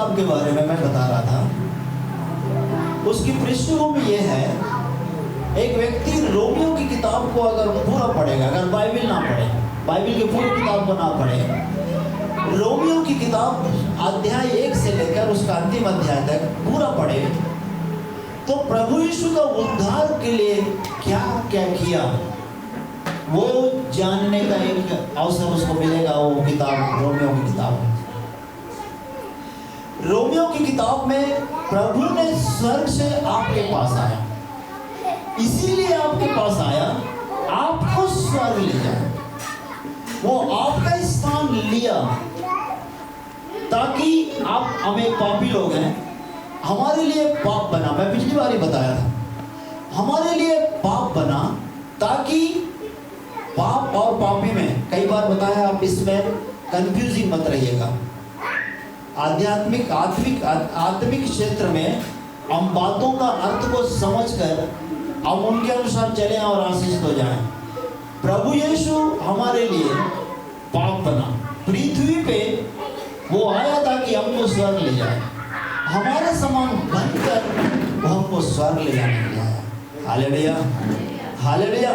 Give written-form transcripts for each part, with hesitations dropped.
किताब के बारे में मैं बता रहा था, उसकी पृष्ठभूमि ये है, एक व्यक्ति रोमियो की किताब को अगर पूरा पढ़ेगा, अगर बाइबल ना पढ़े, बाइबल की पूरी किताब को ना पढ़े, रोमियो की किताब अध्याय 1 से लेकर उसका अंतिम अध्याय तक पूरा पढ़े, तो प्रभु यीशु का उद्धार के लिए क्या क्या किया वो जानने का एक अवसर उसको मिलेगा। वो किताब रोमियो की किताब है। रोमियो की किताब में प्रभु ने स्वर्ग से आपके पास आया, इसीलिए आपके पास आया, आपको स्वर्ग ले जाए, वो आपका स्थान लिया ताकि आप, हमें पापी लोग हैं, हमारे लिए पाप बना। मैं पिछली बार ही बताया था, हमारे लिए पाप बना ताकि पाप और पापी में, कई बार बताया, आप इसमें कंफ्यूजिंग मत रहिएगा। आत्मिक क्षेत्र में हम बातों का अर्थ को समझकर हम उनके अनुसार चलें और आशीषित हो जाएं। प्रभु यीशु हमारे लिए पाप बना, पृथ्वी पे वो आया ताकि हमको स्वर्ग ले जाए, हमारे समान बनकर वो हमको स्वर्ग ले जाने के लिए आया। Hallelujah, hallelujah.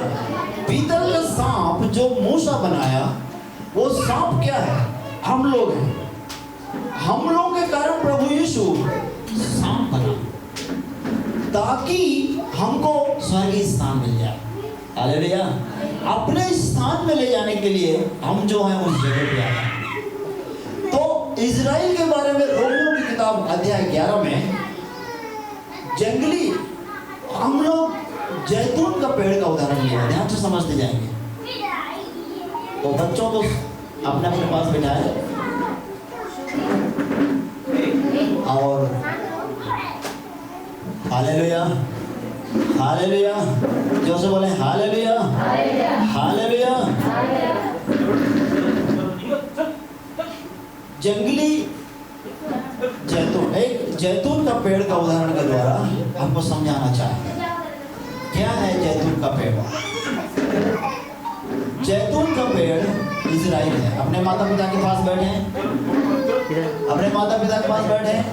पीतल का सांप जो मूसा बनाया, वो सांप क्या है? हम लोग हैं। हम लोगों के कारण प्रभु यीशु सांप बना ताकि हमको स्वर्गीय स्थान मिल जाए। हालेलुया। अपने स्थान में ले जाने के लिए हम जो हैं उस जगह पे आए। तो इजराइल के बारे में रोमियो की किताब अध्याय 11 में जंगली, हम लोग जैतून का पेड़ का उदाहरण लिया, ध्यान से समझते जाएंगे। तो बच्चों को अपने अपने पास बिठाए और हालेलुया, हालेलुया, जो से बोले हालेलुया, हालेलुया। जंगली जैतून, एक जैतून का पेड़ का उदाहरण के द्वारा हमको समझाना चाहे क्या है जैतून का पेड़। जैतून का पेड़ इजराइल है। अपने माता पिता के पास बैठे हैं, अपने माता पिता के पास बैठे हैं।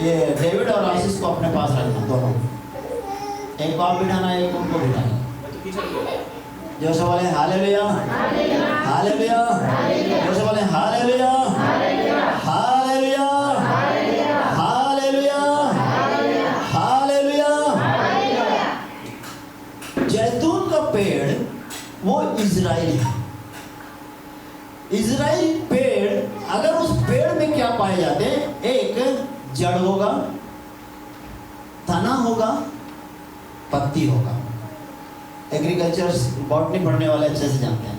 ये डेविड और आशीष को अपने पास रखना, दोनों, एक को आप बिठाना, एक उनको बिठाना। जो से बोले हालेलुया, हालेलुया, जो से बोले हालेलुया, हालेलुया, हालेलुया, हालेलुया। जैतून का पेड़ वो इजराइल है। इजराइल पेड़, अगर उस पेड़ में क्या पाए जाते हैं? एक जड़ होगा, तना होगा, पत्ती होगा। एग्रीकल्चर बॉटनी पढ़ने वाले अच्छे से जानते हैं।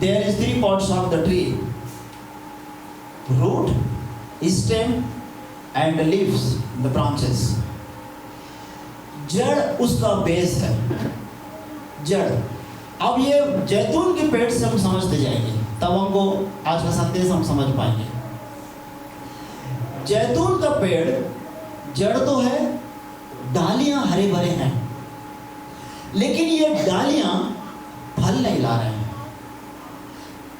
There is 3 parts of the tree, root, stem and leaves, the branches. जड़ उसका बेस है, जड़। अब ये जैतून के पेड़ से हम समझते जाएंगे, तब हमको आज का संदेश हम समझ पाएंगे। जैतून का पेड़ जड़ तो है, डालियां हरे भरे हैं, लेकिन ये डालियां फल नहीं ला रहे हैं।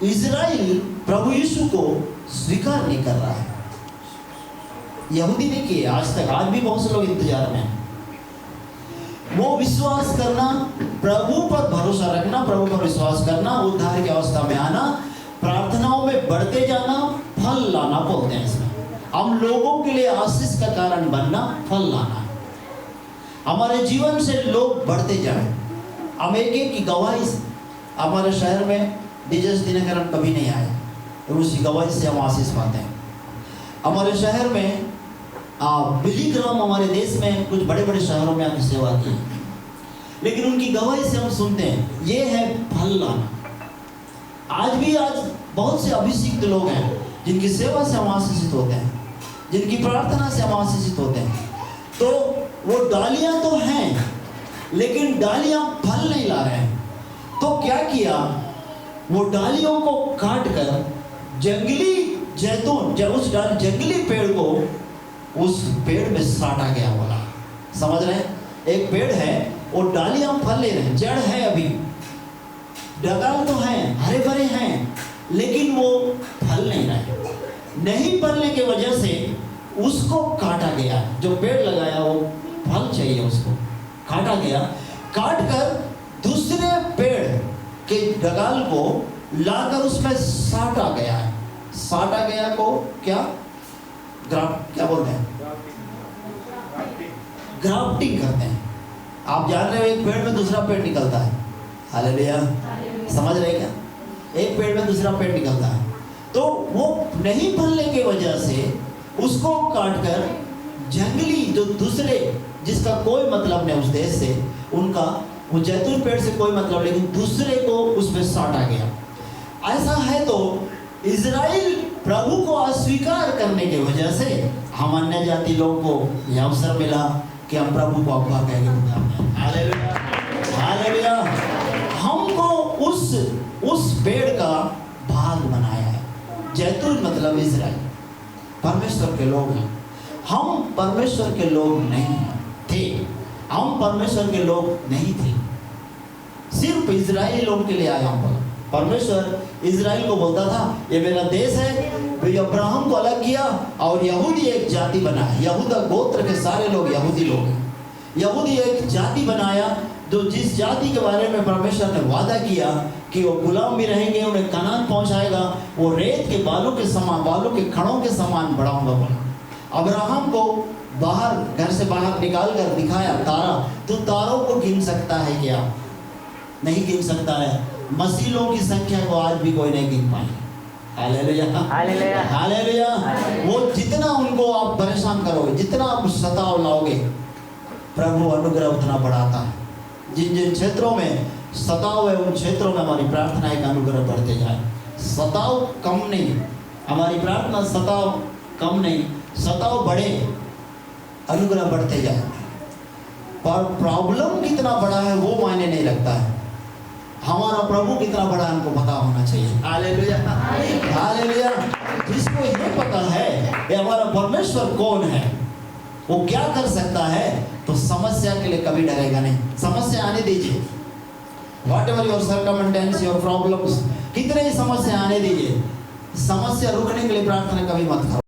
इजराइल प्रभु यीशु को स्वीकार नहीं कर रहा है। यहूदी ने किए आज तक, आज भी बहुत से लोग इंतजार में हैं। वो विश्वास करना, प्रभु पर भरोसा रखना, प्रभु पर विश्वास करना, उद्धार की अवस्था में आना, प्रार्थनाओं में बढ़ते जाना, फल लाना बोलते हैं इसमें। हम लोगों के लिए आशीष का कारण बनना, फल लाना। हमारे जीवन से लोग बढ़ते जाए। हम एक की गवाही, हमारे शहर में डीजस दिनकरण कभी नहीं आए, तो उसी गवाही से हम आशीष पाते हैं। हमारे शहर में बिलीग्राम, हमारे देश में कुछ बड़े बड़े शहरों में आके सेवा की, लेकिन उनकी गवाही से हम सुनते हैं, ये है फल लाना। आज बहुत से अभिषिक्त लोग हैं जिनकी सेवा से हम आशीषित होते हैं, जिनकी प्रार्थना से हम आशीषित होते हैं। तो वो डालियां तो हैं, लेकिन डालियां फल नहीं ला रहे हैं। तो क्या किया? वो डालियों को काट कर जंगली जैतून, उस जंगली पेड़ को उस पेड़ में साटा गया। बोला, समझ रहे हैं? एक पेड़ है, वो डालियां फल ले रहे हैं, जड़ है अभी, डगाल तो हैं, हरे भरे हैं, लेकिन वो फल नहीं रहे। नहीं फलने की वजह से उसको काटा गया। जो पेड़ लगाया वो फल चाहिए, उसको काटा गया। काट कर दूसरे पेड़ के डगाल को लाकर उसमें साटा गया है। साटा गया को क्या क्या बोलते हैं? ग्राफ्टिंग करते हैं। आप जान रहे हो एक पेड़ में दूसरा पेड़ निकलता है। हालेलुया, समझ रहे क्या? एक पेड़ में दूसरा पेड़ निकलता है। तो वो नहीं फलने की वजह से उसको काटकर जंगली जो दूसरे जिसका कोई मतलब नहीं उस देश से, उनका वो जैतून पेड़ से कोई मतलब, लेकिन दूसरे को उसमें साटा गया। ऐसा है तो इजराइल प्रभु को अस्वीकार करने की वजह से हम अन्य जाति लोगों को यह अवसर मिला कि हम प्रभु को अब्बा कह के पुकारते हैं। Hallelujah, hallelujah. हमको उस पेड़ का भाग बनाया है। जैतून मतलब इजराइल, परमेश्वर के लोग हैं। हम परमेश्वर के लोग नहीं थे, हम परमेश्वर के लोग नहीं थे। सिर्फ इजराइली लोग के लिए आया हूं। परमेश्वर इजराइल को बोलता था ये मेरा देश है। फिर अब्राहम को अलग किया और यहूदी एक जाति बनाया। यहूदा गोत्र के सारे लोग यहूदी लोग हैं। यहूदी एक जाति बनाया जो जिस जाति के बारे में परमेश्वर ने वादा किया कि वो गुलाम भी रहेंगे, उन्हें कनान पहुंचाएगा, वो रेत के बालों के समान, बालों के खड़ों के समान बढ़ाऊंगा बोला। अब्राहम को बाहर, घर से बाहर निकाल कर दिखाया तारा। तो तारों को गिन सकता है क्या? नहीं गिन सकता है। मसीलों की संख्या को आज भी कोई नहीं गिन पाए। Hallelujah, hallelujah, hallelujah. वो जितना उनको आप परेशान करोगे, जितना आप सताव लाओगे, प्रभु अनुग्रह उतना बढ़ाता है। जिन जिन क्षेत्रों में सताव है उन क्षेत्रों में हमारी प्रार्थना है कि अनुग्रह बढ़ते जाए। सताव कम नहीं, हमारी प्रार्थना सताव कम नहीं, सताव बढ़े, अनुग्रह बढ़ते जाए। पर प्रॉब्लम कितना बड़ा है वो मायने नहीं रखता है। हमारा प्रभु कितना बड़ा है हमको पता होना चाहिए। Hallelujah, hallelujah. जिसको ये पता है कि हमारा परमेश्वर कौन है, वो क्या कर सकता है, तो समस्या के लिए कभी डरेगा नहीं। समस्या आने दीजिए, what ever your circumstance, your problems, कितने ही समस्या आने दीजिए। समस्या रुकने के लिए प्रार्थना कभी मत करो।